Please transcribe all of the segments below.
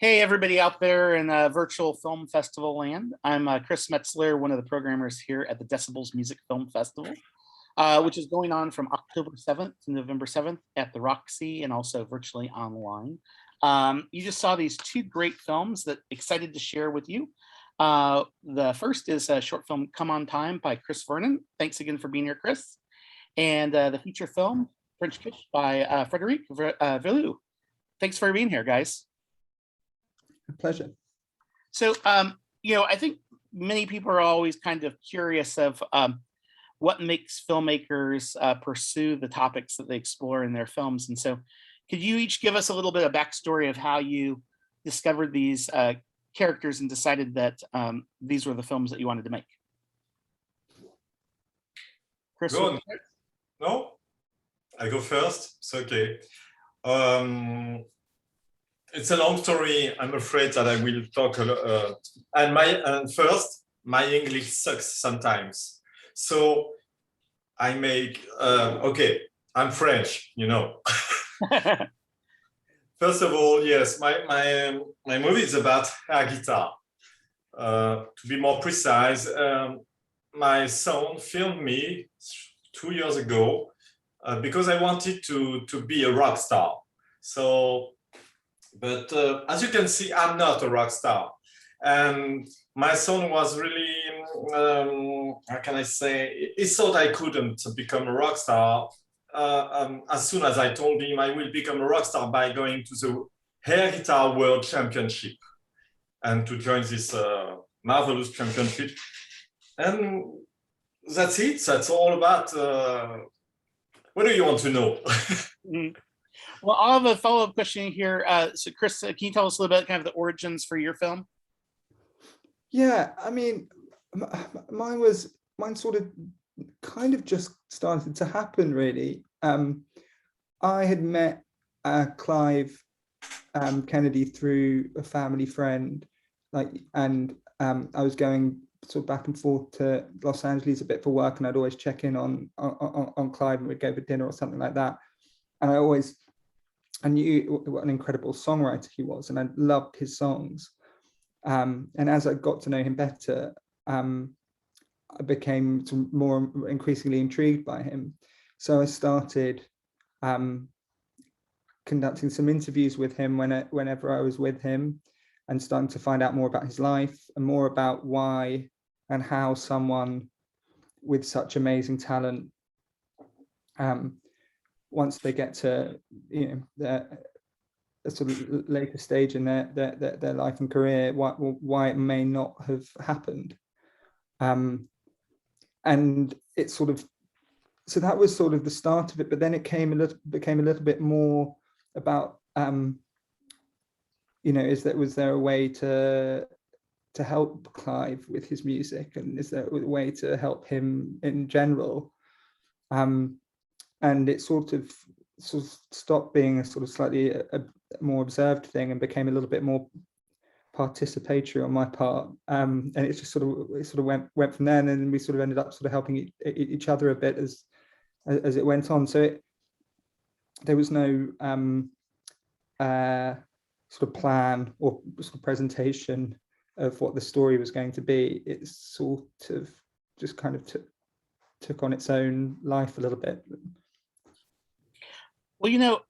Hey, everybody out there in virtual film festival land. I'm Chris Metzler, one of the programmers here at the Decibels Music Film Festival, which is going on from October 7th to November 7th at the Roxy and also virtually online. You just saw these two great films that excited to share with you. The first is a short film, Come on Time by Chris Vernon. Thanks again for being here, Chris. And the feature film, French Kiss by Frederic Villou. Thanks for being here, guys. A pleasure. So, I think many people are always kind of curious of what makes filmmakers pursue the topics that they explore in their films. And so, could you each give us a little bit of backstory of how you discovered these characters and decided that these were the films that you wanted to make? Chris? Go. No? I go first? It's okay. It's a long story. I'm afraid that I will talk a lot. And first, my English sucks sometimes. So I make, okay, I'm French, you know. First of all, yes, my movie is about air guitar. To be more precise, my son filmed me 2 years ago because I wanted to be a rock star. So, but as you can see, I'm not a rock star. And my son was really, how can I say, he thought I couldn't become a rock star. As soon as I told him I will become a rock star by going to the Air Guitar World Championship and to join this marvelous championship. And that's it. That's all about, what do you want to know? Well, I'll have a follow-up question here. So Chris, can you tell us a little bit kind of the origins for your film? Yeah, I mean, mine sort of kind of just started to happen, really. I had met Clive Kennedy through a family friend, and I was going sort of back and forth to Los Angeles a bit for work, and I'd always check in on Clive, and we'd go for dinner or something like that. And I knew what an incredible songwriter he was, and I loved his songs. And as I got to know him better, I became more increasingly intrigued by him. So I started conducting some interviews with him whenever I was with him, and starting to find out more about his life and more about why and how someone with such amazing talent, once they get to a sort of later stage in their life and career, why it may not have happened. And it sort of, so that was sort of the start of it, but then it became a little bit more about, was there a way to help Clive with his music, and is there a way to help him in general? And it sort of stopped being a sort of slightly a more observed thing and became a little bit more participatory on my part. And it just sort of went from there, and then we sort of ended up sort of helping each other a bit as it went on. So there was no sort of plan or sort of presentation of what the story was going to be. It sort of just kind of took on its own life a little bit. Well,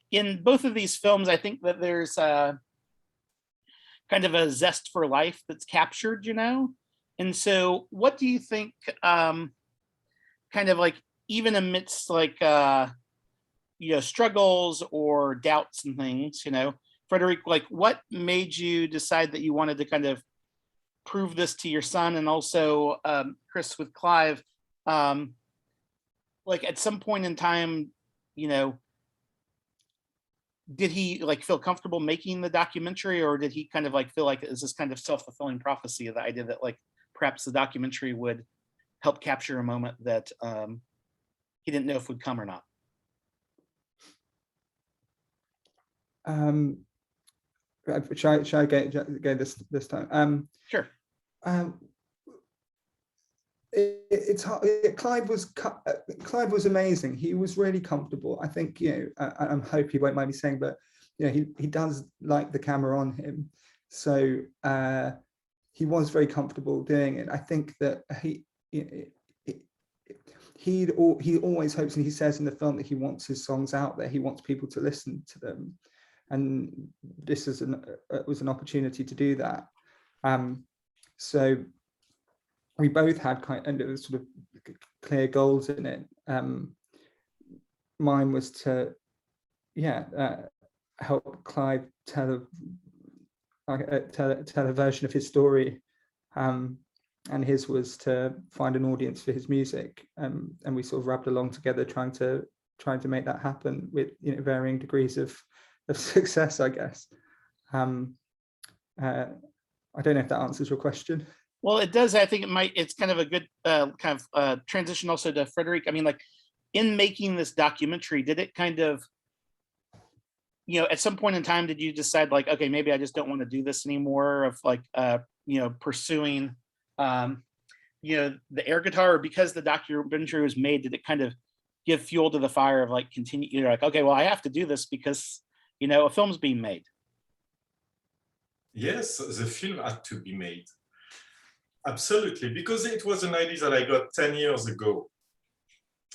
in both of these films, I think that there's kind of a zest for life that's captured, And so what do you think, kind of like, even amidst like, struggles or doubts and things, Frederic, like what made you decide that you wanted to kind of prove this to your son? And also, Chris, with Clive, like at some point in time, did he like feel comfortable making the documentary, or did he kind of like feel like it was this kind of self-fulfilling prophecy of the idea that like perhaps the documentary would help capture a moment that he didn't know if would come or not? Shall I go this time? Sure. It's hard. Clive was amazing. He was really comfortable. I think, I hope he won't mind me saying, but he does like the camera on him. So he was very comfortable doing it. I think that he always hopes, and he says in the film, that he wants his songs out there. He wants people to listen to them, and this is was an opportunity to do that. So we both had kind of sort of clear goals in it. Mine was to help Clive tell a version of his story, and his was to find an audience for his music, and we sort of rubbed along together trying to make that happen with varying degrees of success, I guess. I don't know if that answers your question. Well, it does. I think it's kind of a good kind of transition also to Frederick. I mean, like, in making this documentary, did it kind of, at some point in time, did you decide like, okay, maybe I just don't want to do this anymore, of like, pursuing, the air guitar, or because the documentary was made, did it kind of give fuel to the fire of like continue, you're like, okay, well, I have to do this because, a film's being made? Yes, the film had to be made. Absolutely, because it was an idea that I got 10 years ago.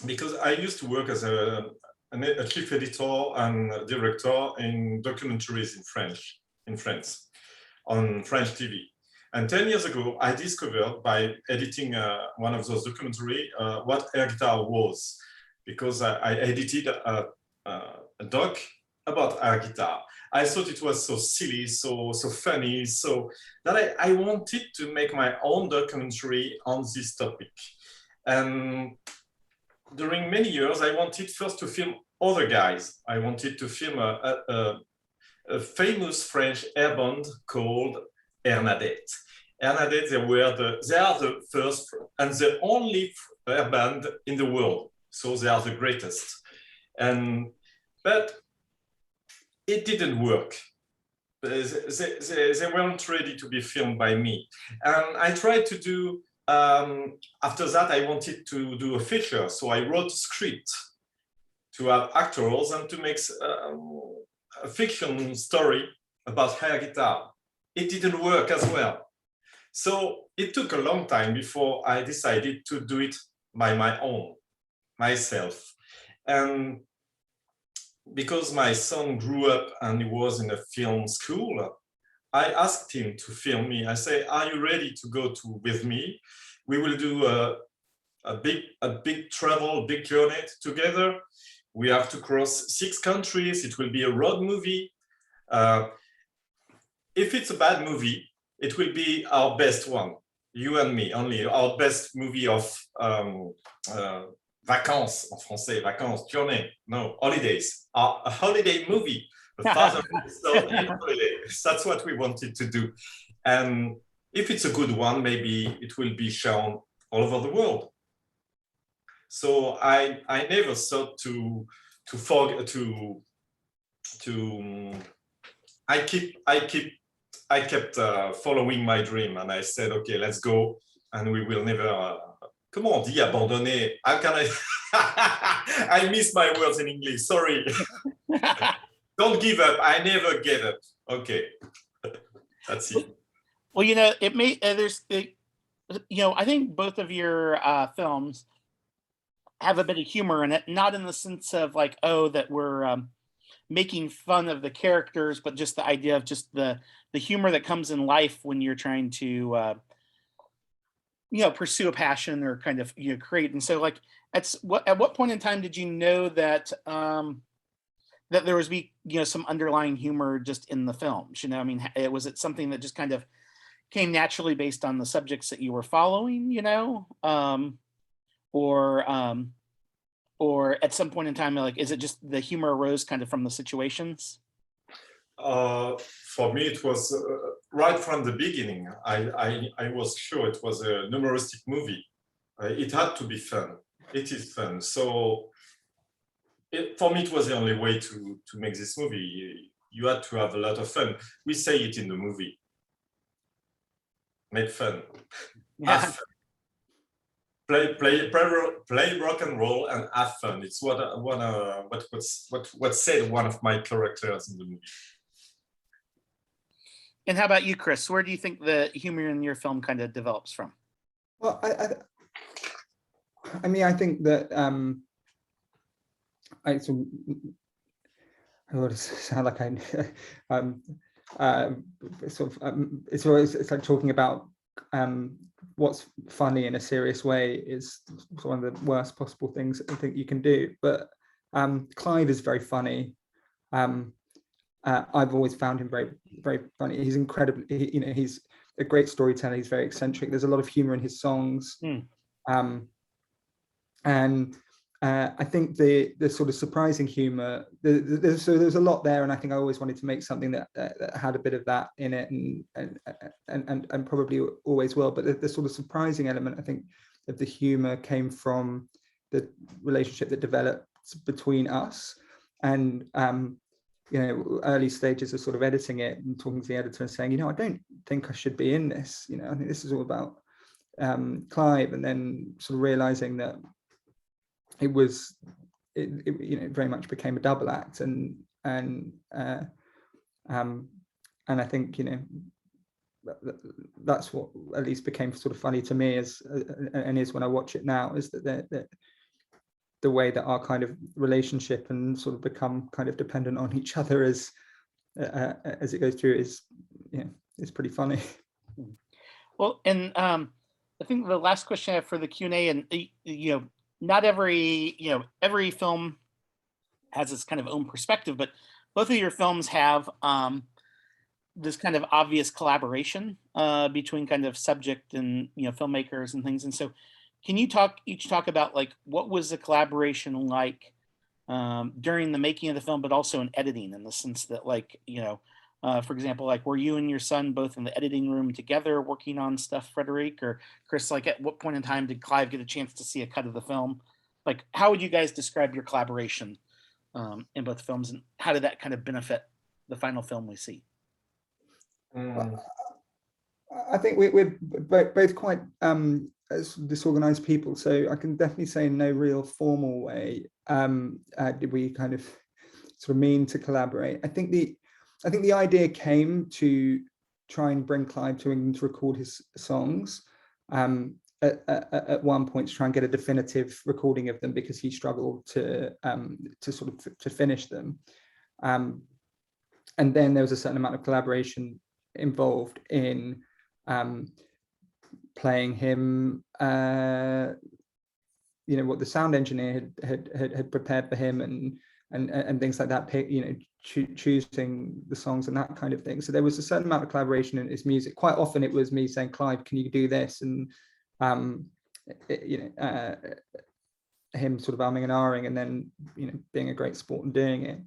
Because I used to work as a chief editor and director in documentaries in France, on French TV. And 10 years ago, I discovered by editing one of those documentaries what air guitar was, because I edited a doc about air guitar. I thought it was so silly, so funny, so that I wanted to make my own documentary on this topic. And during many years, I wanted first to film other guys. I wanted to film a famous French air band called Hernadette. Hernadette, they are the first and the only air band in the world. So they are the greatest. But it didn't work. They weren't ready to be filmed by me. And I tried to do, after that, I wanted to do a feature. So I wrote a script to have actors and to make a fiction story about air guitar. It didn't work as well. So it took a long time before I decided to do it by myself. And because my son grew up and he was in a film school, I asked him to film me. I say, are you ready to go with me? We will do a big travel, big journey together. We have to cross 6 countries. It will be a road movie. If it's a bad movie, it will be our best one, you and me, only our best movie of vacances, en français, vacances, journée, no, holidays, a holiday movie. The father and son in holiday. That's what we wanted to do. And if it's a good one, maybe it will be shown all over the world. So I never thought I kept following my dream, and I said, okay, let's go, and we will never. Comment on dit abandonner? How can I? I miss my words in English. Sorry. Don't give up. I never gave up. Okay, that's it. Well, it may. I think both of your films have a bit of humor in it, not in the sense of like, oh, that we're making fun of the characters, but just the idea of just the humor that comes in life when you're trying to pursue a passion or kind of create. And so, like, at what point in time did you know that that there was some underlying humor just in the films? I mean, was it something that just kind of came naturally based on the subjects that you were following, or at some point in time, like, is it just the humor arose kind of from the situations? For me, it was right from the beginning. I was sure it was a humoristic movie. It had to be fun. It is fun. So for me, it was the only way to make this movie. You had to have a lot of fun. We say it in the movie. Make fun. Yeah. Have fun. play rock and roll and have fun. It's what said one of my characters in the movie. And how about you, Chris? Where do you think the humor in your film kind of develops from? Well, I mean, I think that I sort of, I would sound like it's like talking about what's funny in a serious way is one of the worst possible things I think you can do. But Clive is very funny. I've always found him very, very funny. He's incredibly, he's a great storyteller. He's very eccentric. There's a lot of humor in his songs. And I think the sort of surprising humor, there's a lot there, and I think I always wanted to make something that had a bit of that in it, and probably always will. But the sort of surprising element, I think, of the humor came from the relationship that developed between us, and early stages of sort of editing it and talking to the editor and saying, I don't think I should be in this. I think this is all about Clive, and then sort of realizing that it very much became a double act, and I think that's what at least became sort of funny to me is when I watch it now, is that the way that our kind of relationship and sort of become kind of dependent on each other as it goes through is pretty funny. Well, and I think the last question I have for the Q&A, and not every film has its kind of own perspective, but both of your films have this kind of obvious collaboration between kind of subject and filmmakers and things. And so, can you each talk about like what was the collaboration like during the making of the film, but also in editing, in the sense that for example, like were you and your son both in the editing room together working on stuff, Frederic, or Chris? Like at what point in time did Clive get a chance to see a cut of the film? Like how would you guys describe your collaboration in both films, and how did that kind of benefit the final film we see? I think we're both quite disorganized people, so I can definitely say in no real formal way did we kind of sort of mean to collaborate. I think the idea came to try and bring Clive to England to record his songs at one point, to try and get a definitive recording of them, because he struggled to finish them. And then there was a certain amount of collaboration involved in playing him, what the sound engineer had prepared for him, and things like that, choosing the songs and that kind of thing. So there was a certain amount of collaboration in his music. Quite often it was me saying, Clive, can you do this? And him sort of umming and ahhing, and then being a great sport and doing it.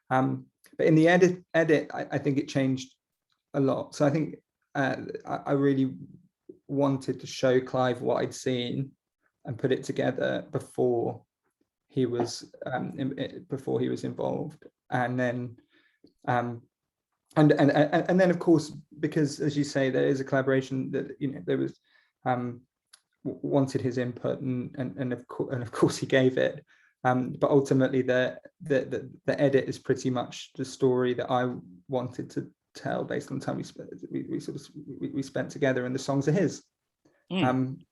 But in the edit, I think it changed a lot. So I think I really wanted to show Clive what I'd seen and put it together before he was involved, and then and then of course, because as you say, there is a collaboration that there was wanted his input, and of course he gave it, but ultimately the edit is pretty much the story that I wanted to tell based on the time we spent together, and the songs are his. And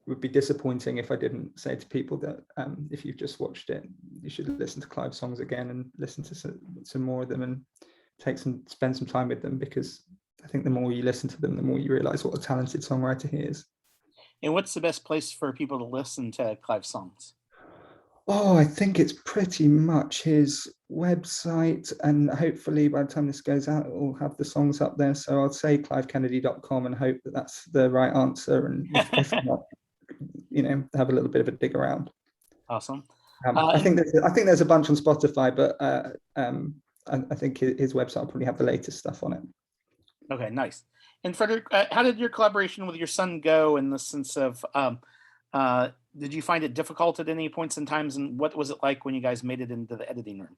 would be disappointing if I didn't say to people that if you've just watched it, you should listen to Clive's songs again and listen to some more of them, and spend some time with them, because I think the more you listen to them, the more you realize what a talented songwriter he is. And what's the best place for people to listen to Clive's songs? Oh, I think it's pretty much his website, and hopefully by the time this goes out, it will have the songs up there. So I'll say clivekennedy.com and hope that that's the right answer. And if not, have a little bit of a dig around. Awesome. I think there's a bunch on Spotify, but I think his website will probably have the latest stuff on it. Okay, nice. And Frederic, how did your collaboration with your son go, in the sense of did you find it difficult at any points in times, and what was it like when you guys made it into the editing room?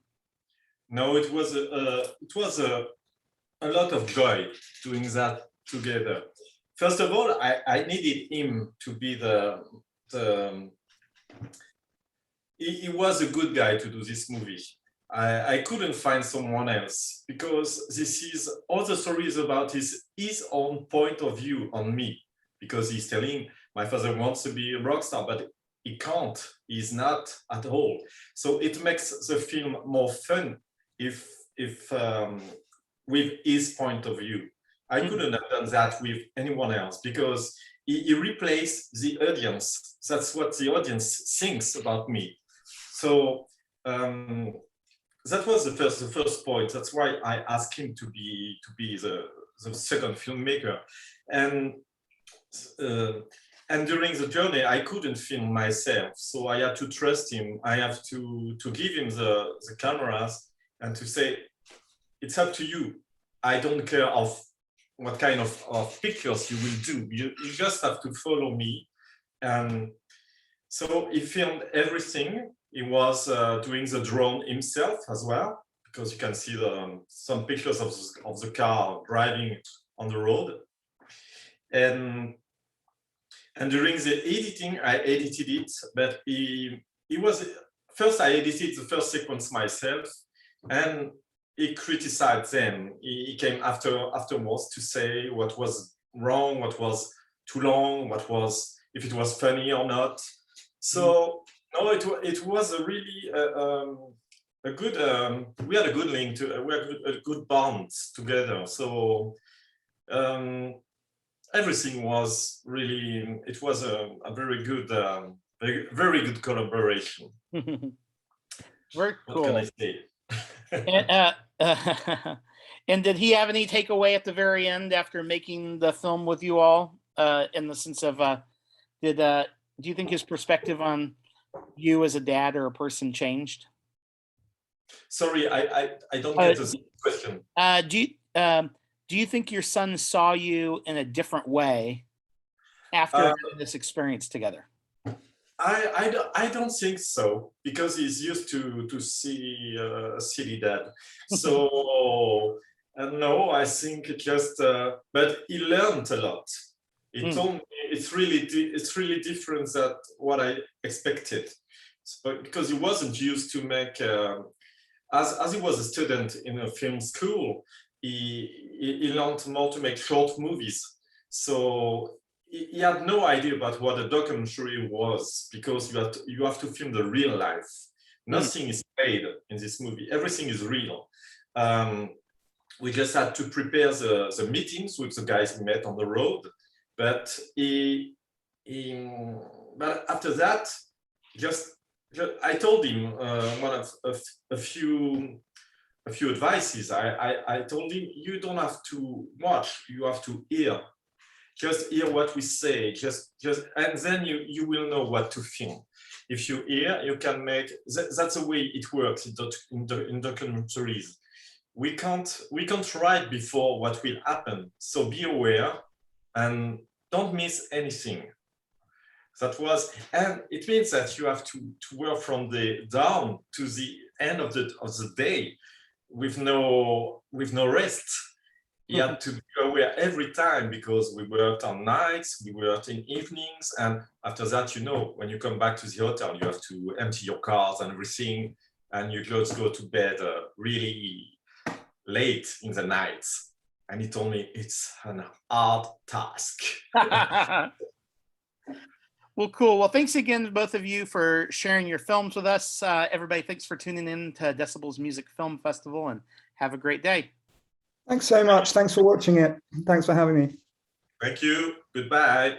No, it was a lot of joy doing that together. first of all, I needed him to be he was a good guy to do this movie. I couldn't find someone else because this is all the story is about his own point of view on me, because he's telling my father wants to be a rock star, but he can't. He's not at all. So it makes the film more fun if with his point of view. I couldn't have done that with anyone else because he replaced the audience. That's what the audience thinks about me. So that was the first point. That's why I asked him to be the second filmmaker, and during the journey I couldn't film myself, so I had to trust him. I have to give him the cameras and to say, it's up to you. I don't care of what kind of pictures you will do. You just have to follow me. And so he filmed everything. He was doing the drone himself as well, because you can see some pictures of the car driving on the road. And during the editing, I edited it, but he was, first I edited the first sequence myself, and he criticized them. He came afterwards to say what was wrong, what was too long, what was, if it was funny or not. So no, it was a really a good. We had a good link to. We had a good bond together. So everything was really. It was a very good, very good collaboration. Very cool. What can I say? And did he have any takeaway at the very end after making the film with you all? In the sense of, do you think his perspective on you as a dad or a person changed? Sorry, I don't get the question. Do you think your son saw you in a different way after having this experience together? I don't think so, because he's used to see a silly dad. So no, I think it just. But he learned a lot. He told me it's really different than what I expected, but because he wasn't used to make. As he was a student in a film school, he learned more to make short movies. So he had no idea about what a documentary was, because you have to film the real life. Nothing is paid in this movie. Everything is real. We just had to prepare the meetings with the guys we met on the road. But but after that, I told him one of a few advices. I told him, you don't have to watch, you have to hear. Just hear what we say, and then you will know what to film. If you hear, you can make. That's the way it works in documentaries. We can't write before what will happen. So be aware and don't miss anything. That was, and it means that you have to work from the dawn to the end of the day with no rest. You had to be aware every time, because we worked on nights, we worked in evenings, and after that, when you come back to the hotel, you have to empty your cars and everything, and you just go to bed really late in the night. And he told me it's an hard task. Well, cool. Well, thanks again, both of you, for sharing your films with us. Everybody, thanks for tuning in to Decibels Music Film Festival, and have a great day. Thanks so much. Thanks for watching it. Thanks for having me. Thank you. Goodbye.